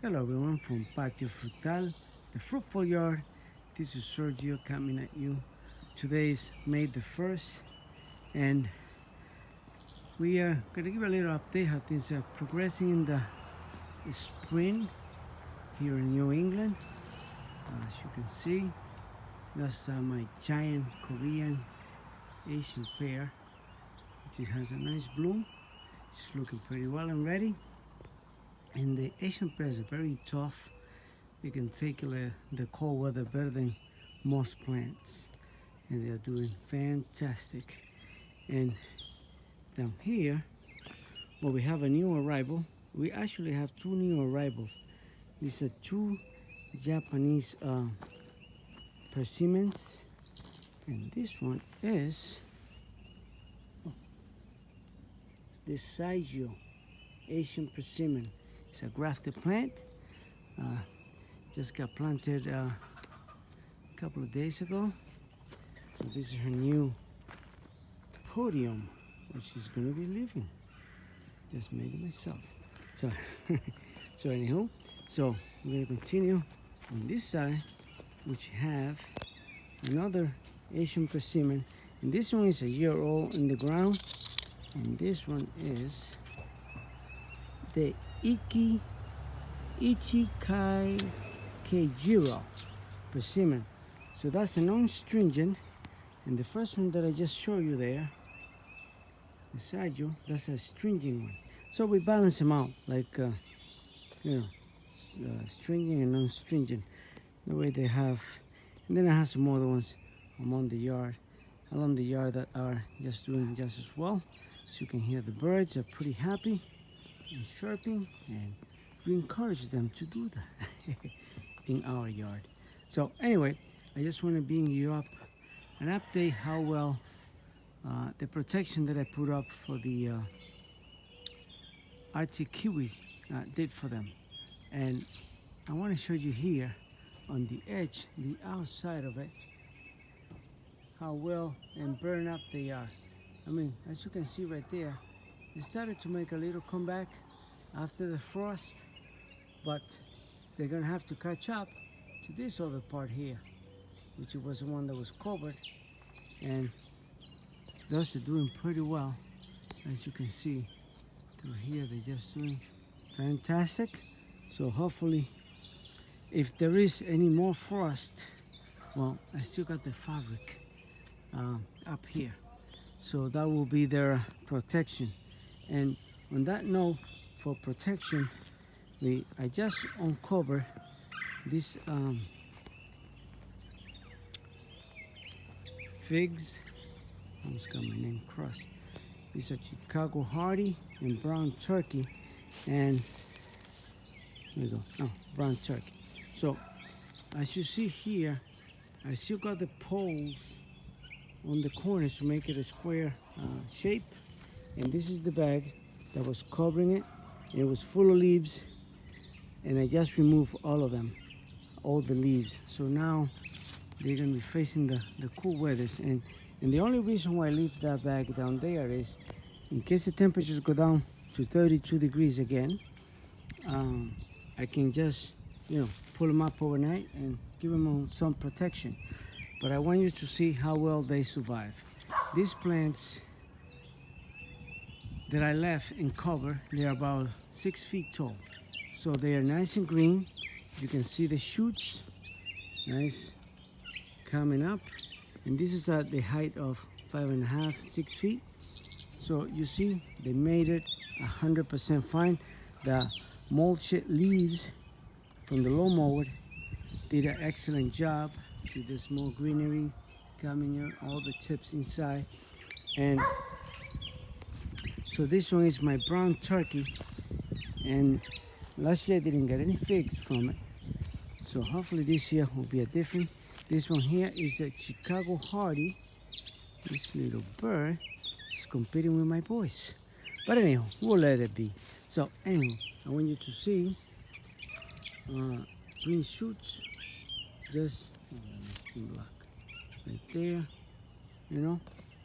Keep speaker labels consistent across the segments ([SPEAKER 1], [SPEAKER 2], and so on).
[SPEAKER 1] Hello everyone from Patio Frutal, the fruitful yard. This is Sergio coming at you. Today is May the 1st and we are going to give a little update how things are progressing in the spring here in New England. As you can see, that's my giant Korean Asian pear, which has a nice bloom. It's looking pretty well and ready. And the Asian pears are very tough. You can take the cold weather better than most plants, and they're doing fantastic. And down here, well, we have a new arrival. We actually have two new arrivals. These are two Japanese persimmons, and this one is the Saijo Asian persimmon. It's a grafted plant. Just got planted a couple of days ago. So this is her new podium, which is going to be living. Just made it myself. So, so anyhow, so we're going to continue on this side, which have another Asian persimmon. And this one is a year old in the ground. And this one is the Ichikai Keijiro persimmon. So that's a non-stringent, and the first one that I just showed you there, the Saijo, that's a stringent one. So we balance them out, like stringent and non-stringent. The way they have, and then I have some other ones along the yard that are just doing just as well. So you can hear the birds are pretty happy and chirping, and we encourage them to do that in our yard. So anyway, I just want to bring you up an update how well the protection that I put up for the Arctic kiwi did for them. And I want to show you here on the edge, the outside of it, how well and burned up they are. I mean, as you can see right there, they started to make a little comeback after the frost, but they're gonna have to catch up to this other part here, which was the one that was covered, and those are doing pretty well. As you can see through here, they're just doing fantastic. So hopefully, if there is any more frost, well, I still got the fabric up here, so that will be their protection. And on that note, for protection, I just uncovered this figs. Almost got my name crossed. These are Chicago Hardy and Brown Turkey, and there we go. Oh, Brown Turkey. So as you see here, I still got the poles on the corners to make it a square shape, and this is the bag that was covering it. It was full of leaves, and I just removed all of them, all the leaves. So now they're gonna be facing the cool weathers. And the only reason why I leave that bag down there is in case the temperatures go down to 32 degrees again, I can just, pull them up overnight and give them some protection. But I want you to see how well they survive. These plants that I left in cover, they're about 6 feet tall. So they are nice and green. You can see the shoots, nice, coming up. And this is at the height of 5.5, 6 feet. So you see, they made it 100% fine. The mulched leaves from the lawnmower did an excellent job. See, there's more greenery coming here, all the tips inside. And so this one is my Brown Turkey, and last year I didn't get any figs from it. So hopefully this year will be a different. This one here is a Chicago Hardy. This little bird is competing with my boys. But anyhow, we'll let it be. So anyhow, I want you to see green shoots, just black right there.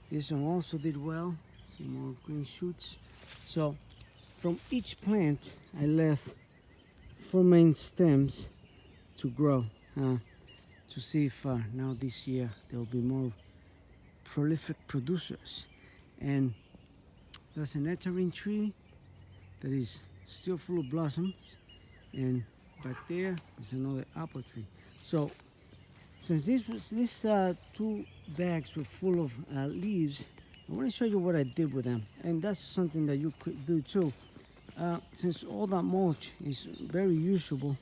[SPEAKER 1] This one also did well. Some more green shoots. So from each plant I left four main stems to grow, to see if now this year there will be more prolific producers. And there's a nectarine tree that is still full of blossoms, and back there is another apple tree. So since these two bags were full of leaves, I want to show you what I did with them, and that's something that you could do too. Since all that mulch is very usable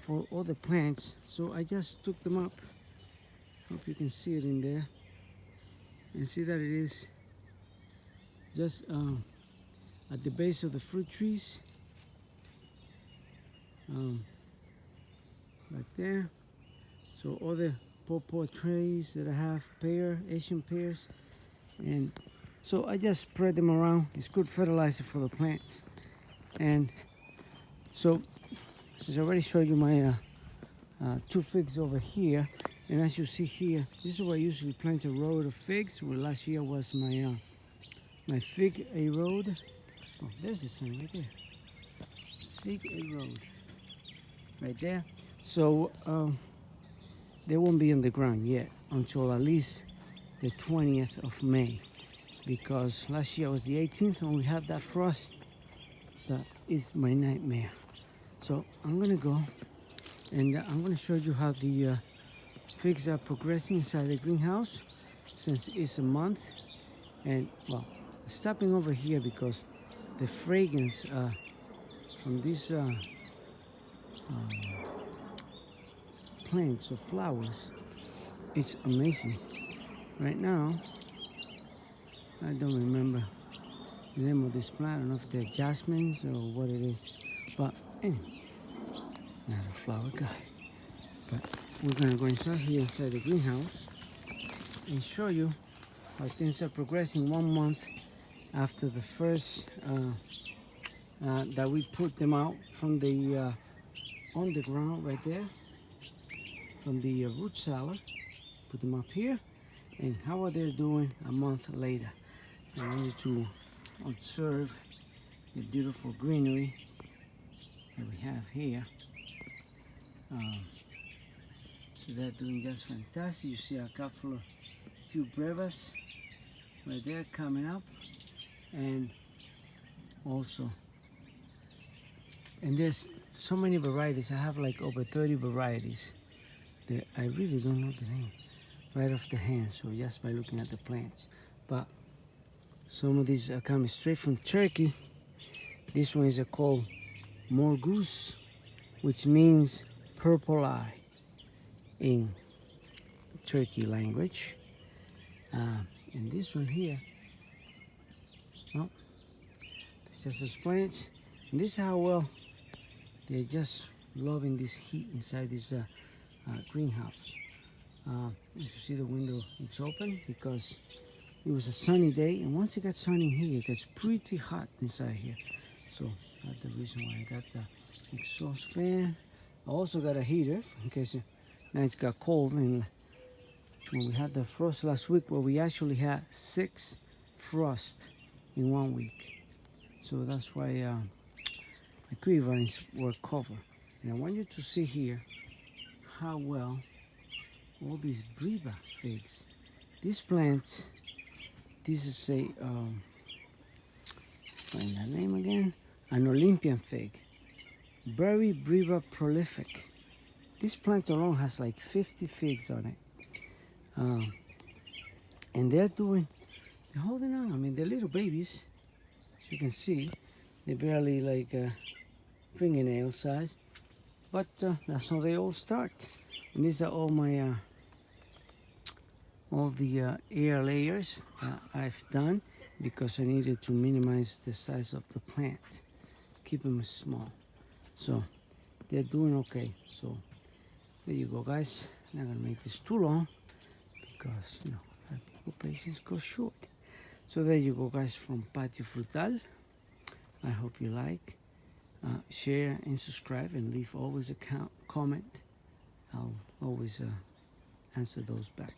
[SPEAKER 1] for all the plants, so I just took them up. Hope you can see it in there, and see that it is just at the base of the fruit trees, right there. So all the pawpaw trees that I have, Asian pears, and so I just spread them around. It's good fertilizer for the plants. And so, since I already showed you my two figs over here, and as you see here, this is where I usually plant a row of figs. Well, last year was my my fig A road. Oh, there's the sign right there. Fig A road, right there. So they won't be in the ground yet until at least the 20th of May, because last year was the 18th when we had that frost. That is my nightmare. So I'm gonna go and I'm gonna show you how the figs are progressing inside the greenhouse since it's a month. And well, stopping over here because the fragrance from these plants or flowers, it's amazing. Right now, I don't remember the name of this plant. I don't know if they're jasmines or what it is, but anyway, not a flower guy. But we're gonna go inside here, inside the greenhouse, and show you how things are progressing 1 month after the first that we put them out from the on the ground right there, from the root cellar. Put them up here, and how are they doing a month later? I want you to observe the beautiful greenery that we have here. So they're doing just fantastic. You see a couple of few brevas right there coming up, and also, and there's so many varieties. I have like over 30 varieties that I really don't know the name right off the hand, so just by looking at the plants. But some of these are coming straight from Turkey. This one is called Morgus, which means purple eye in Turkey language. And this one here, well, it's just those plants. And this is how well they're just loving this heat inside this greenhouse. As you see, the window, it's open because it was a sunny day, and once it got sunny here, it gets pretty hot inside here. So that's the reason why I got the exhaust fan. I also got a heater in case nights got cold. And when we had the frost last week, well, we actually had 6 frost in 1 week. So that's why the tree vines were covered. And I want you to see here how well all these Breva figs. These plants, this is a, find that name again, an Olympian fig. Very Breva prolific. This plant alone has like 50 figs on it. And they're holding on. I mean, they're little babies, as you can see. They're barely like fingernail size. But that's how they all start. And these are all my all the air layers that I've done because I needed to minimize the size of the plant, keep them small. So they're doing okay. So there you go, guys. I'm not gonna make this too long because you know people patience goes short. So there you go, guys, from Patio Frutal. I hope you like, share and subscribe, and leave always a comment. I'll always answer those back.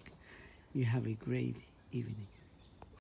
[SPEAKER 1] You have a great evening.